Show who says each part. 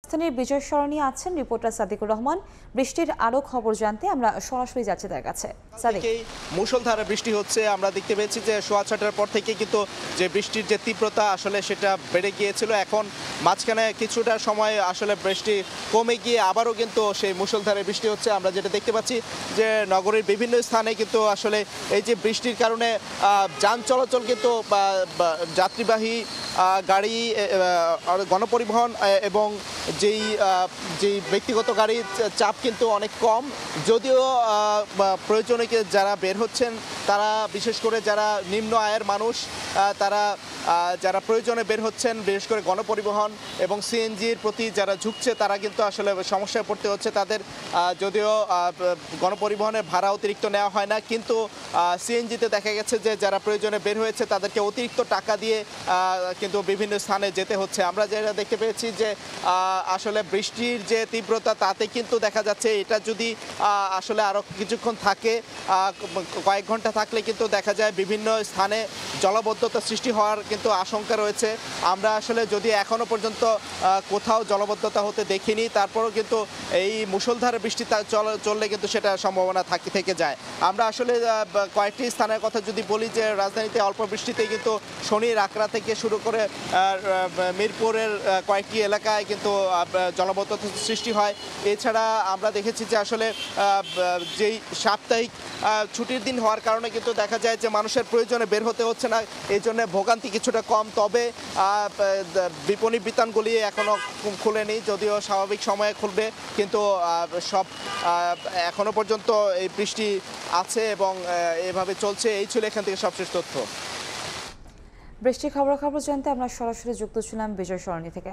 Speaker 1: স্থানীয় বিজয় সরণি আছেন রিপোর্টার সাদিকুর রহমান। বৃষ্টির আরো খবর জানতে আমরা সরাসরি যাচ্ছি তার কাছে।
Speaker 2: মুষলধারে বৃষ্টি হচ্ছে, আমরা দেখতে পেয়েছি যে সোয়া ৬টার পর থেকে কিন্তু যে বৃষ্টির যে তীব্রতা আসলে সেটা বেড়ে গিয়েছিল। এখন মাঝখানে কিছুটা সময় আসলে বৃষ্টি কমে গিয়ে আবারও কিন্তু সেই মুষলধারে বৃষ্টি হচ্ছে। আমরা যেটা দেখতে পাচ্ছি যে নগরীর বিভিন্ন স্থানে কিন্তু আসলে এই যে বৃষ্টির কারণে যান চলাচল কিন্তু যাত্রীবাহী গাড়ি, গণপরিবহন এবং যেই ব্যক্তিগত গাড়ির চাপ কিন্তু অনেক কম। যদিও প্রয়োজনে যারা বের হচ্ছেন তারা, বিশেষ করে যারা নিম্ন আয়ের মানুষ, তারা যারা প্রয়োজনে বের হচ্ছেন, বিশেষ করে গণপরিবহন এবং সিএনজির প্রতি যারা ঝুঁকছে তারা কিন্তু আসলে সমস্যায় পড়তে হচ্ছে তাদের। যদিও গণপরিবহনের ভাড়া অতিরিক্ত নেওয়া হয় না, কিন্তু সিএনজিতে দেখা গেছে যে যারা প্রয়োজনে বের হয়েছে তাদেরকে অতিরিক্ত টাকা দিয়ে কিন্তু বিভিন্ন স্থানে যেতে হচ্ছে। আমরা যেটা দেখতে পেয়েছি যে আসলে বৃষ্টির যে তীব্রতা তাতে কিন্তু দেখা যাচ্ছে এটা যদি আসলে আরও কিছুক্ষণ থাকে, কয়েক ঘন্টা থাকলে কিন্তু দেখা যায় বিভিন্ন স্থানে জলাবদ্ধতা সৃষ্টি হওয়ার কিন্তু আশঙ্কা রয়েছে। আমরা আসলে যদি এখনো পর্যন্ত কোথাও জলাবদ্ধতা হতে দেখিনি, তারপরও কিন্তু এই মুষলধারে বৃষ্টি চললে কিন্তু সেটা সম্ভাবনা থেকে যায়। আমরা আসলে কয়েকটি স্থানের কথা যদি বলি, যে রাজধানীতে অল্প বৃষ্টিতে কিন্তু শনির আকড়া থেকে শুরু করে মিরপুরের কয়েকটি এলাকায় কিন্তু জলাবদ্ধতা সৃষ্টি হয়। এছাড়া আমরা দেখেছি যে আসলে যেই সাপ্তাহিক ছুটির দিন হওয়ার কারণে কিন্তু দেখা যায় যে মানুষের প্রয়োজনে বের হতে হচ্ছে না, এই জন্য ভোগান্তি কিছুটা কম। তবে বিপণী বিতানগুলি এখনও খুলেনি, যদিও স্বাভাবিক সময়ে খুলবে, কিন্তু সব এখনো পর্যন্ত এই বৃষ্টি আছে এবং এভাবে চলছে। এই ছিল এখান থেকে সবশেষ তথ্য।
Speaker 1: বৃষ্টির খবর জানতে আমরা সরাসরি যুক্ত ছিলাম বিজয় সরণি থেকে।